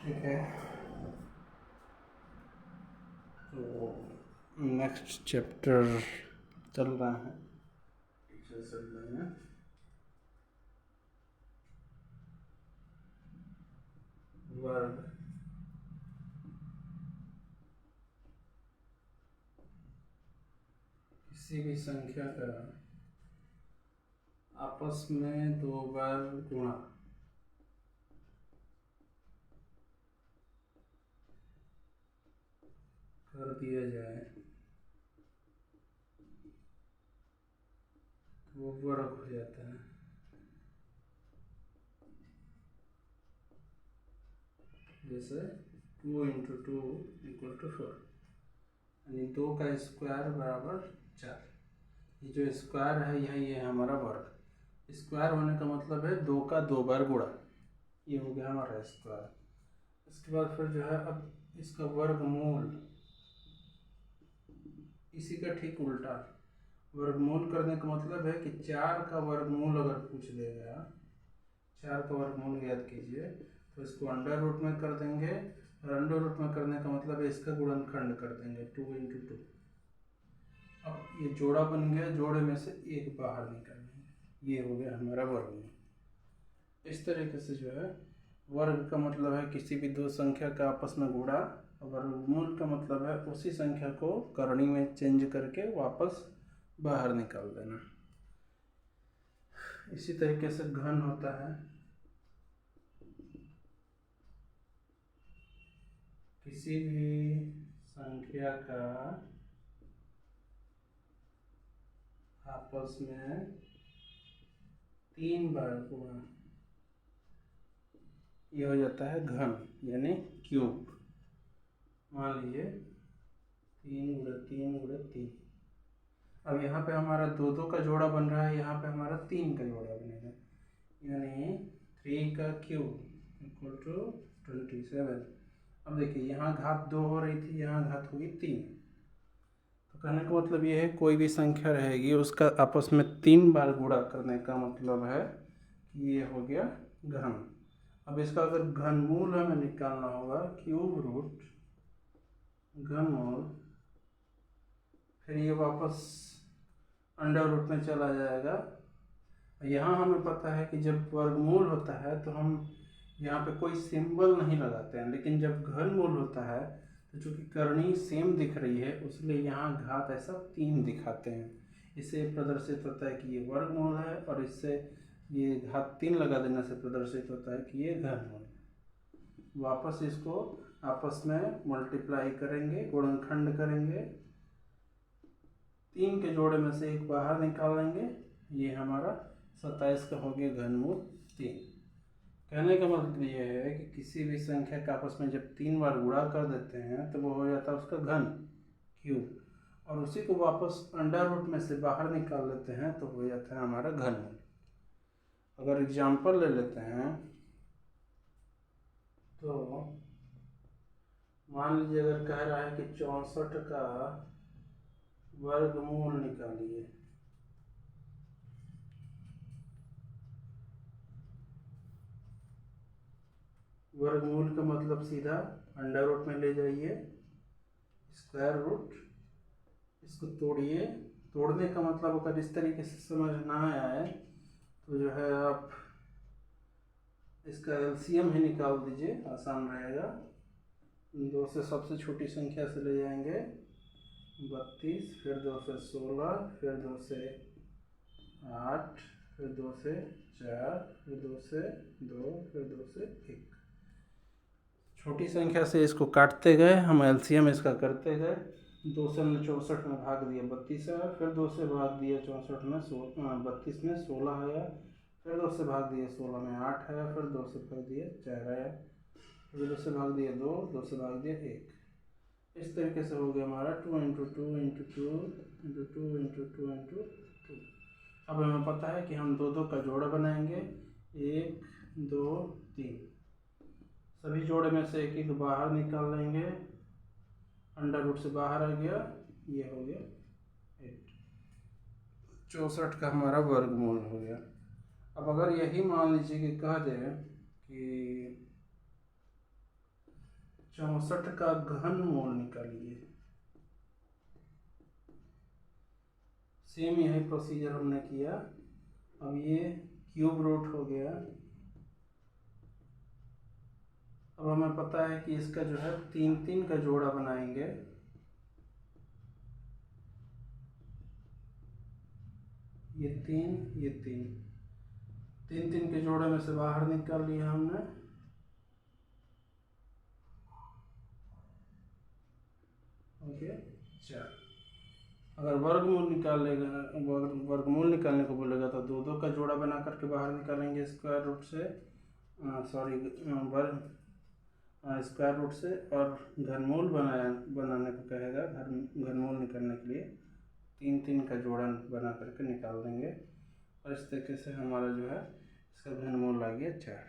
ठीक है, तो नेक्स्ट चैप्टर चल रहा है टीचर चल रहे हैं। वर्ग किसी भी संख्या का आपस में दो बार गुणा कर दिया जाए तो वो वर्ग हो जाता है। जैसे 2 × 2 = 4, यानी 2 का स्क्वायर बराबर 4। ये जो स्क्वायर है यही है हमारा वर्ग। स्क्वायर होने का मतलब है 2 का 2 बार गुणा, ये हो गया हमारा स्क्वायर। इसके बाद फिर जो है अब इसका वर्गमूल, इसी का ठीक उल्टा। वर्गमूल करने का मतलब है कि 4 का वर्गमूल अगर पूछ देगा, 4 का वर्गमूल याद कीजिए, तो इसको अंडर रूट में कर देंगे, और अंडर रूट में करने का मतलब है इसका गुणनखंड कर देंगे 2 × 2। अब ये जोड़ा बन गया, जोड़े में से एक बाहर निकाल लेंगे, ये हो गया हमारा वर्गमूल। इस तरीके से जो है वर्ग का मतलब है किसी भी दो संख्या का आपस में गुणा, और वर्गमूल का मतलब है उसी संख्या को करनी में चेंज करके वापस बाहर निकाल देना। इसी तरीके से घन होता है किसी भी संख्या का आपस में 3 बार गुणा, ये हो जाता है घन यानी क्यूब। मान लीजिए 3 × 3 × 3। अब यहाँ पे हमारा 2 का जोड़ा बन रहा है, यहाँ पे हमारा 3 का जोड़ा बनेगा, यानी 3 का क्यूब = 27। अब देखिए यहाँ घात 2 हो रही थी, यहाँ घात होगी 3। तो कहने का मतलब ये है कोई भी संख्या रहेगी उसका आपस में 3 बार गुणा करने का मतलब है कि ये हो गया घन। अब इसका अगर घनमूल हमें निकालना होगा, क्यूब रूट घनमूल, फिर ये वापस अंडर रूट में चला जाएगा। यहाँ हमें पता है कि जब वर्गमूल होता है तो हम यहाँ पे कोई सिंबल नहीं लगाते हैं, लेकिन जब घनमूल होता है तो चूँकि करनी सेम दिख रही है इसलिए यहाँ घात ऐसा 3 दिखाते हैं। इससे प्रदर्शित होता है कि ये वर्गमूल है, और इससे ये घात 3 लगा देने से प्रदर्शित होता है कि ये घनमूल है। वापस इसको आपस में मल्टीप्लाई करेंगे, गुणनखंड करेंगे, 3 के जोड़े में से एक बाहर निकाल लेंगे, ये हमारा 27 का हो गया घनमूल 3। कहने का मतलब ये है कि किसी भी संख्या का आपस में जब 3 बार गुणा कर देते हैं तो वो हो जाता है उसका घन क्यूब, और उसी को वापस अंडर रूट में से बाहर निकाल लेते हैं तो हो जाता है हमारा घनमूल। अगर एग्जाम्पल ले लेते हैं तो मान लीजिए अगर कह रहा है कि 64 का वर्गमूल निकालिए, वर्गमूल का मतलब सीधा अंडर रूट में ले जाइए, स्क्वायर रूट, इसको तोड़िए। तोड़ने का मतलब अगर इस तरीके से समझ ना आए तो जो है आप इसका एलसीएम ही निकाल दीजिए, आसान रहेगा। 2 से सबसे छोटी संख्या से ले जाएंगे 32, फिर 2 से 16, फिर 2 से 8, फिर 2 से 4, फिर 2 से 2, फिर 2 से 1। छोटी संख्या से इसको काटते गए, हम एलसीएम इसका करते गए। 2 से हमने 64 में भाग दिया 32 आया, फिर 2 से भाग दिया 64 में 32 में 16 आया, फिर 2 से भाग दिया 16 में 8 आया, फिर 2 से भाग दिया 4 आया, फिर 2 से भाग दिया 2, 2 से भाग दिया 1। इस तरीके से हो गया हमारा 2 × 2 × 2 × 2 × 2 × 2। अब हमें पता है कि हम 2 का जोड़ा बनाएंगे, 1 2 3, सभी जोड़े में से एक एक बाहर निकाल लेंगे, अंडर रूट से बाहर आ गया, ये हो गया 8। 64 का हमारा वर्गमूल हो गया। अब अगर यही मान लीजिए कि कह दें कि 64 का घनमूल निकालिए। सेम यही प्रोसीजर हमने किया। अब ये क्यूब रूट हो गया। अब हमें पता है कि इसका जो है 3 का जोड़ा बनाएंगे। ये 3 के जोड़े में से बाहर निकाल लिया हमने। ओके 4। अगर वर्गमूल निकालने को बोलेगा तो 2 का जोड़ा बना करके बाहर निकालेंगे स्क्वायर रूट से, स्क्वायर रूट से। और घनमूल बनाने को कहेगा, घनमूल निकालने के लिए 3 का जोड़ा बना करके निकाल देंगे। और इस तरीके से हमारा जो है इसका घनमूल आ गया 4।